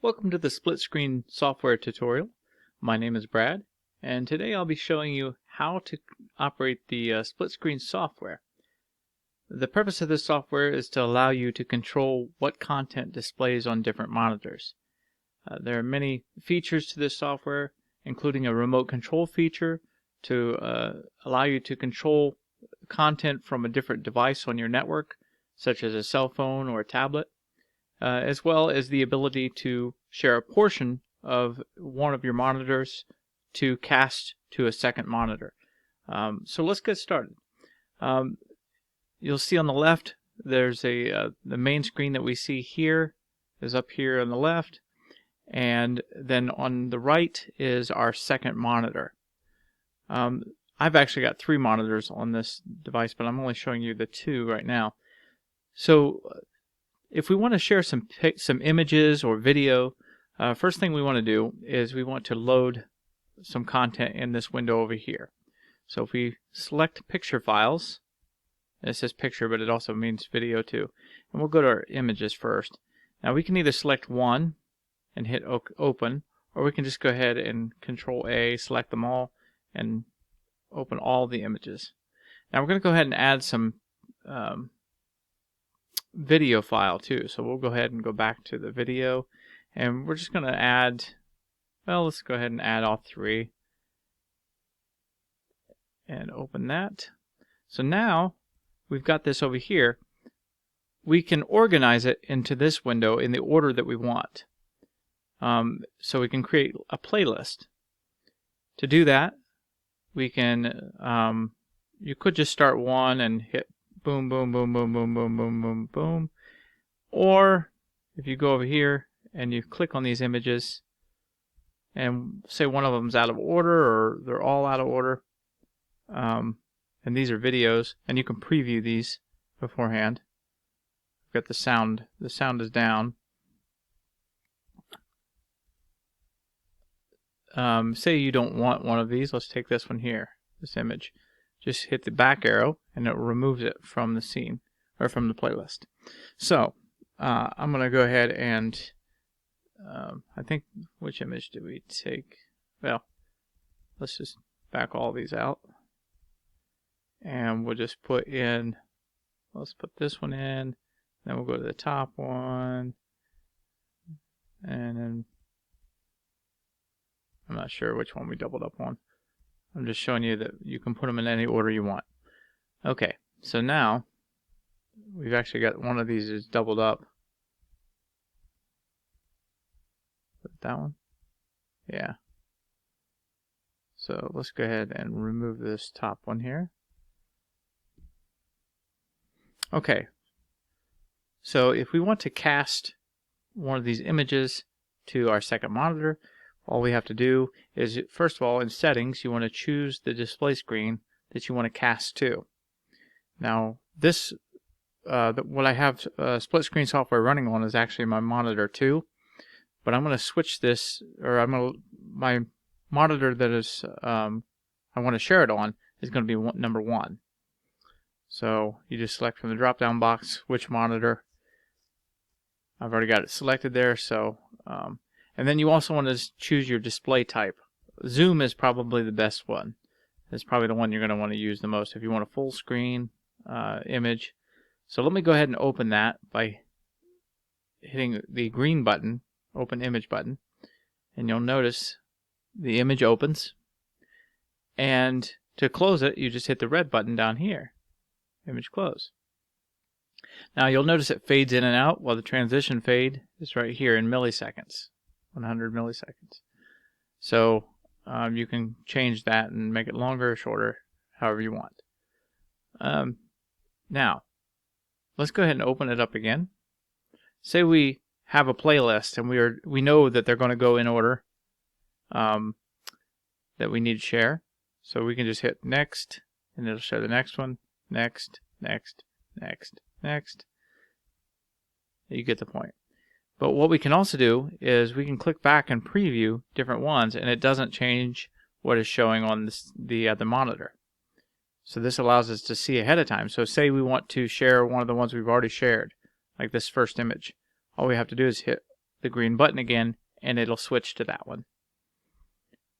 Welcome to the split screen software tutorial. My name is Brad, and today I'll be showing you how to operate the split screen software. The purpose of this software is to allow you to control what content displays on different monitors. There are many features to this software, including a remote control feature to allow you to control content from a different device on your network, such as a cell phone or a tablet. As well as the ability to share a portion of one of your monitors to cast to a second monitor. So let's get started. You'll see on the left there's the main screen that we see here is up here on the left, and then on the right is our second monitor. I've actually got 3 monitors on this device, but I'm only showing you the 2 right now. So if we want to share some images or video, first thing we want to do is we want to load some content in this window over here. So if we select picture files, it says picture, but it also means video too. And we'll go to our images first. Now we can either select one and hit open, or we can just go ahead and Control A, select them all, and open all the images. Now we're going to go ahead and add some video file too. So we'll go ahead and go back to the video, and we're just going to add, well, let's go ahead and add all 3 and open that. So now we've got this over here. We can organize it into this window in the order that we want. So we can create a playlist. To do that, we can you could just start one and hit boom, boom, boom, boom, boom, boom, boom, boom, boom. Or if you go over here and you click on these images and say one of them's out of order or they're all out of order, and these are videos, and you can preview these beforehand. We've got the sound is down. Say you don't want one of these. Let's take this one here, this image. Just hit the back arrow and it removes it from the scene or from the playlist. So I'm going to go ahead and I think, which image did we take? Well, let's just back all these out, and we'll just put in, let's put this one in, then we'll go to the top one, and then I'm not sure which one we doubled up on. I'm just showing you that you can put them in any order you want. Okay, so now we've actually got one of these is doubled up. That one? Yeah. So let's go ahead and remove this top one here. Okay. So if we want to cast one of these images to our second monitor, all we have to do is, first of all, in settings, you want to choose the display screen that you want to cast to. Now, this, what I have split screen software running on is actually my monitor 2, but I'm going to switch this, or my monitor that is I want to share it on is going to be number 1. So you just select from the drop-down box which monitor. I've already got it selected there, so and then you also want to choose your display type. Zoom is probably the best one. It's probably the one you're going to want to use the most if you want a full screen image. So let me go ahead and open that by hitting the green button, open image button, and you'll notice the image opens. And to close it, you just hit the red button down here, image close. Now you'll notice it fades in and out. Well, the transition fade is right here in milliseconds. 100 milliseconds. So you can change that and make it longer or shorter, however you want. Now, let's go ahead and open it up again. Say we have a playlist and we know that they're going to go in order that we need to share. So we can just hit next, and it'll show the next one. Next, next, next, next. You get the point. But what we can also do is we can click back and preview different ones, and it doesn't change what is showing on the other monitor. So this allows us to see ahead of time. So say we want to share one of the ones we've already shared, like this first image. All we have to do is hit the green button again, and it'll switch to that one.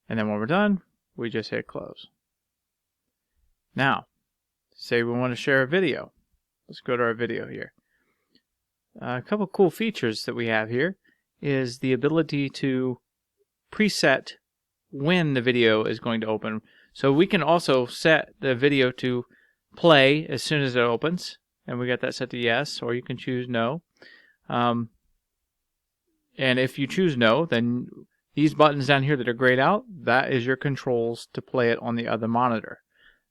And then when we're done, we just hit close. Now, say we want to share a video. Let's go to our video here. A couple cool features that we have here is the ability to preset when the video is going to open. So we can also set the video to play as soon as it opens, and we got that set to yes, or you can choose no. And if you choose no, then these buttons down here that are grayed out, that is your controls to play it on the other monitor.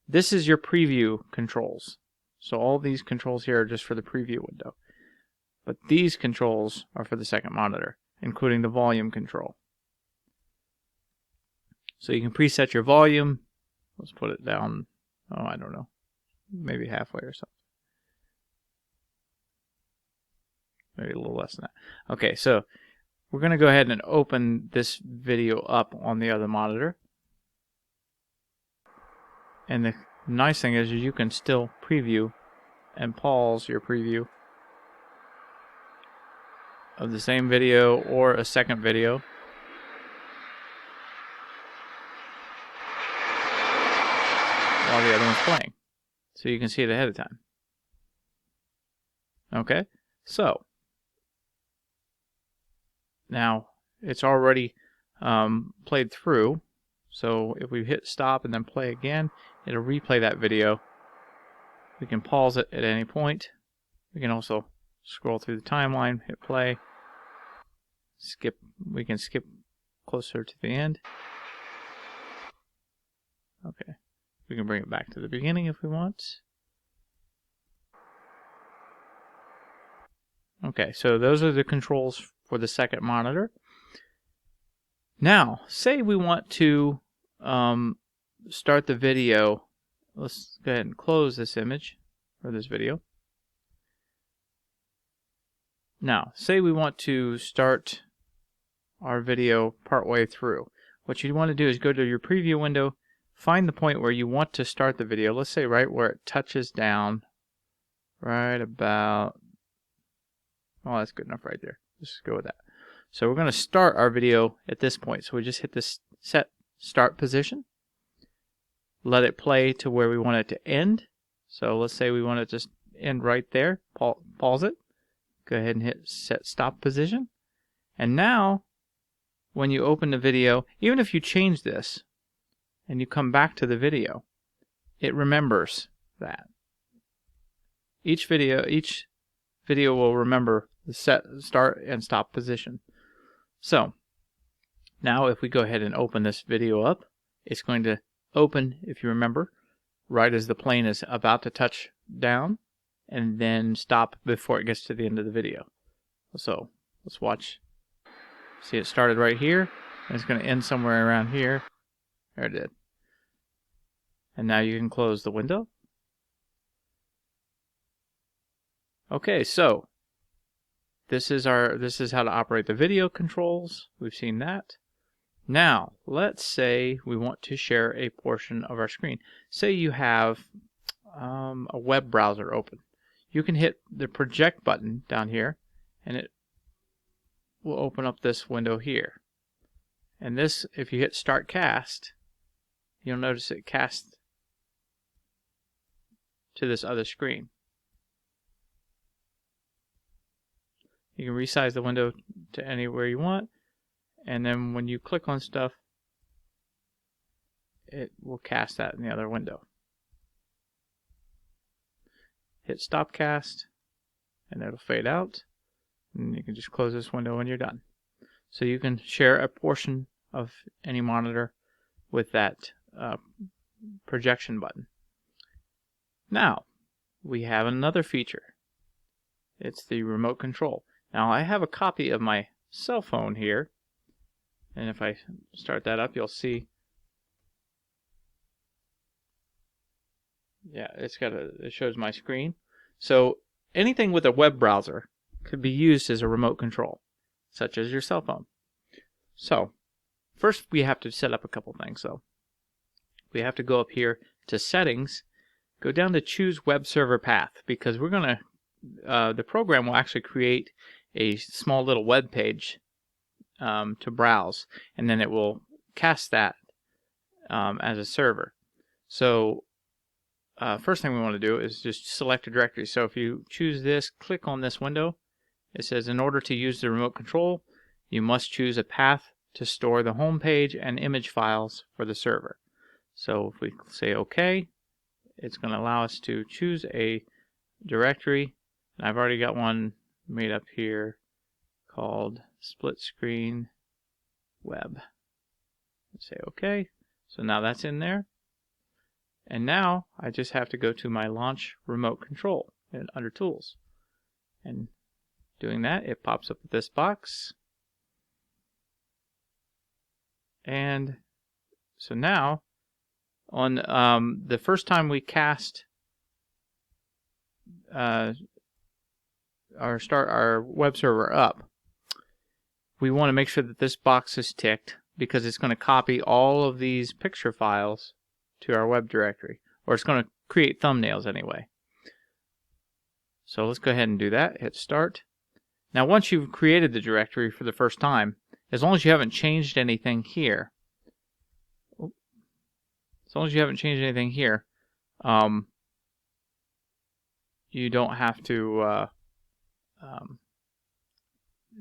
This is your preview controls. So all these controls here are just for the preview window. But these controls are for the second monitor, including the volume control. So you can preset your volume. Let's put it down, oh, I don't know, maybe halfway or something. Maybe a little less than that. Okay, so we're going to go ahead and open this video up on the other monitor. And the nice thing is you can still preview and pause your preview of the same video or a second video. While the other one's playing. So you can see it ahead of time. Okay, so now it's already played through. So if we hit stop and then play again, it'll replay that video. We can pause it at any point. We can also scroll through the timeline, hit play, skip. We can skip closer to the end. Okay, we can bring it back to the beginning if we want. Okay, so those are the controls for the second monitor. Now, say we want to start the video. Let's go ahead and close this image or this video. Now, say we want to start our video partway through. What you want to do is go to your preview window, find the point where you want to start the video. Let's say right where it touches down, right about, oh, that's good enough right there. Let's go with that. So we're going to start our video at this point. So we just hit this set start position. Let it play to where we want it to end. So let's say we want it to just end right there. Pause it. Go ahead and hit set stop position. And now, when you open the video, even if you change this and you come back to the video, it remembers that. Each video will remember the set start and stop position. So now if we go ahead and open this video up, it's going to open, if you remember, right as the plane is about to touch down, and then stop before it gets to the end of the video. So let's watch. See, it started right here, and it's going to end somewhere around here. There it did. And now you can close the window. Okay, so this is how to operate the video controls. We've seen that. Now, let's say we want to share a portion of our screen. Say you have a web browser open. You can hit the project button down here, and it will open up this window here. And this, if you hit Start Cast, you'll notice it casts to this other screen. You can resize the window to anywhere you want, and then when you click on stuff, it will cast that in the other window. Hit Stop Cast, and it'll fade out, and you can just close this window when you're done. So you can share a portion of any monitor with that projection button. Now, we have another feature. It's the remote control. Now, I have a copy of my cell phone here, and if I start that up, you'll see, yeah, it shows my screen. So anything with a web browser could be used as a remote control, such as your cell phone. So first we have to set up a couple things. So we have to go up here to Settings, go down to Choose Web Server Path, because we're going to, the program will actually create a small little web page to browse, and then it will cast that as a server. So first thing we want to do is just select a directory. So if you choose this, click on this window, it says in order to use the remote control, you must choose a path to store the home page and image files for the server. So if we say OK, it's going to allow us to choose a directory. And I've already got one made up here called split screen web. Say OK. So now that's in there. And now I just have to go to my launch remote control and under tools. And doing that, it pops up with this box. And so now on the first time we cast start our web server up, we want to make sure that this box is ticked, because it's going to copy all of these picture files to our web directory, or it's going to create thumbnails anyway. So let's go ahead and do that. Hit start. Now once you've created the directory for the first time, as long as you haven't changed anything here, you don't have to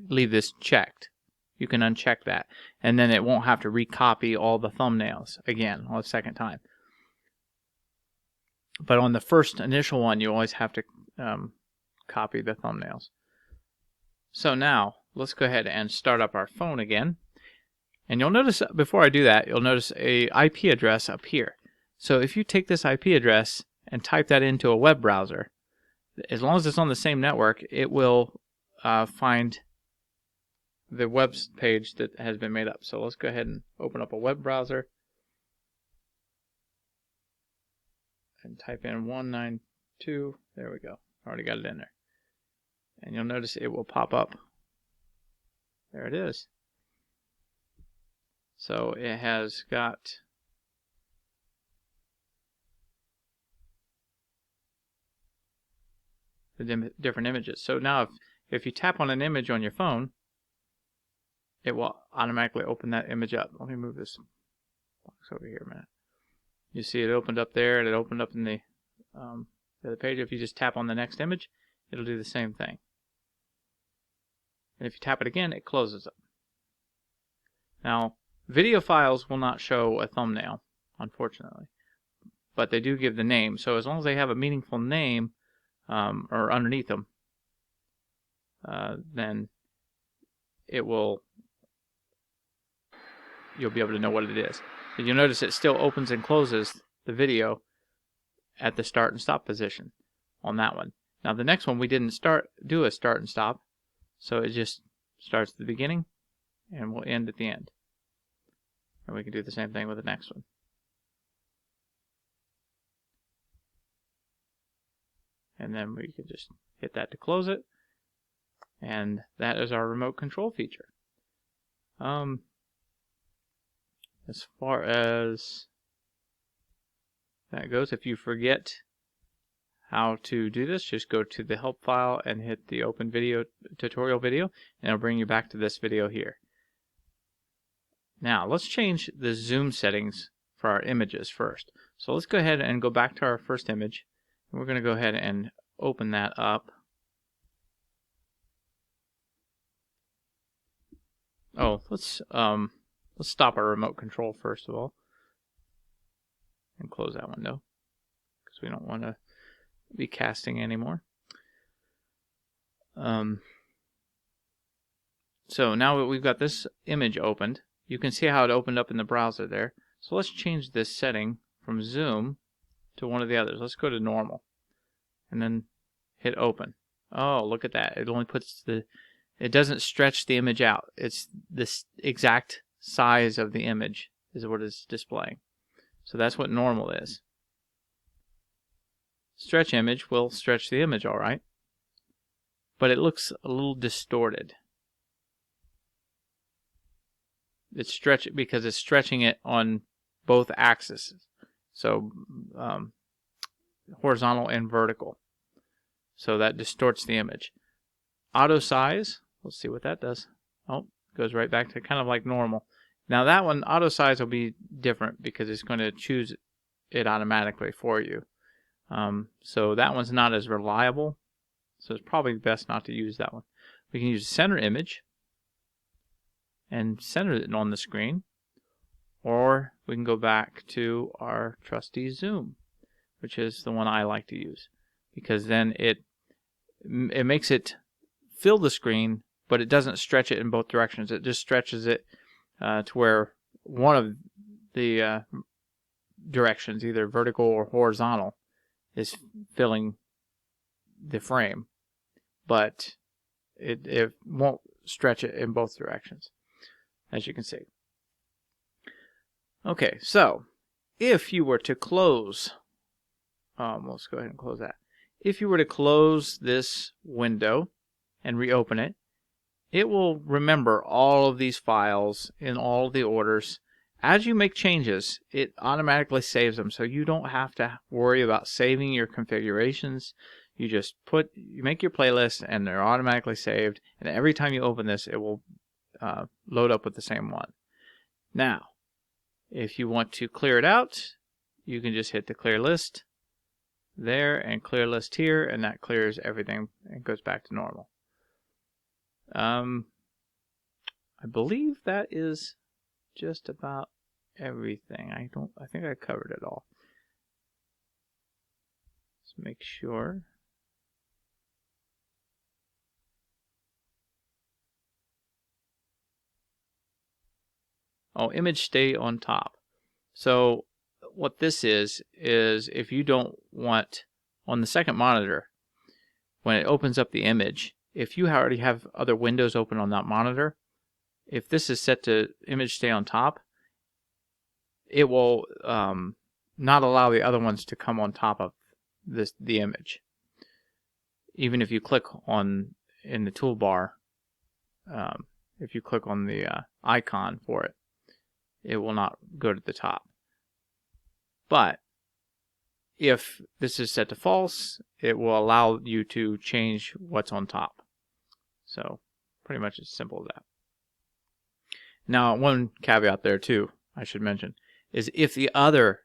leave this checked. You can uncheck that, and then it won't have to recopy all the thumbnails again on the second time. But on the first initial one, you always have to copy the thumbnails. So now let's go ahead and start up our phone again. And you'll notice, before I do that, you'll notice a IP address up here. So if you take this IP address and type that into a web browser, as long as it's on the same network, it will find the web page that has been made up. So let's go ahead and open up a web browser and type in 192. There we go. Already got it in there. And you'll notice it will pop up. There it is. So it has got the different images. So now if you tap on an image on your phone, it will automatically open that image up. Let me move this box over here a minute. You see it opened up there, and it opened up in the other page. If you just tap on the next image, it'll do the same thing. And if you tap it again, it closes it. Now, video files will not show a thumbnail, unfortunately, but they do give the name. So as long as they have a meaningful name or underneath them, then you'll be able to know what it is. And you'll notice it still opens and closes the video at the start and stop position on that one. Now the next one we didn't do a start and stop, so it just starts at the beginning and will end at the end. And we can do the same thing with the next one. And then we can just hit that to close it. And that is our remote control feature. As far as that goes, if you forget how to do this, just go to the help file and hit the open video tutorial video, and it'll bring you back to this video here. Now let's change the zoom settings for our images first. So let's go ahead and go back to our first image, and we're going to go ahead and open that up. Oh, let's stop our remote control first of all and close that window, because we don't want to be casting anymore. So now that we've got this image opened, you can see how it opened up in the browser there. So let's change this setting from zoom to one of the others. Let's go to normal and then hit open. Oh, look at that. It only puts it doesn't stretch the image out. It's this exact size of the image is what it's displaying. So that's what normal is. Stretch image will stretch the image all right, but it looks a little distorted. It's because it's stretching it on both axes, so horizontal and vertical. So that distorts the image. auto size. Let's see what that does. Oh, goes right back to kind of like normal. Now that one, auto size will be different because it's going to choose it automatically for you. So that one's not as reliable. So it's probably best not to use that one. We can use center image and center it on the screen. Or we can go back to our trusty zoom, which is the one I like to use. Because then it makes it fill the screen, but it doesn't stretch it in both directions. It just stretches it to where one of the directions, either vertical or horizontal, is filling the frame, but it won't stretch it in both directions, as you can see. Okay, so if you were to close, let's go ahead and close that. If you were to close this window and reopen it, it will remember all of these files in all of the orders. As you make changes, it automatically saves them, so you don't have to worry about saving your configurations. You just make your playlist, and they're automatically saved. And every time you open this, it will load up with the same one. Now, if you want to clear it out, you can just hit the clear list there and clear list here, and that clears everything and goes back to normal. I believe that is just about everything. I think I covered it all. Let's make sure. Oh, image stay on top. So what this is if you don't want, on the second monitor, when it opens up the image, if you already have other windows open on that monitor, if this is set to image stay on top, it will not allow the other ones to come on top of the image. Even if you click on in the toolbar, if you click on the icon for it, it will not go to the top. But if this is set to false, it will allow you to change what's on top. So pretty much as simple as that. Now, one caveat there too, I should mention, is if the other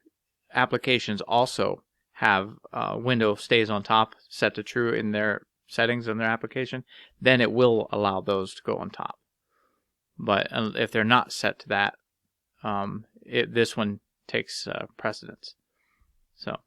applications also have window stays on top set to true in their settings in their application, then it will allow those to go on top. But if they're not set to that, this one takes precedence. So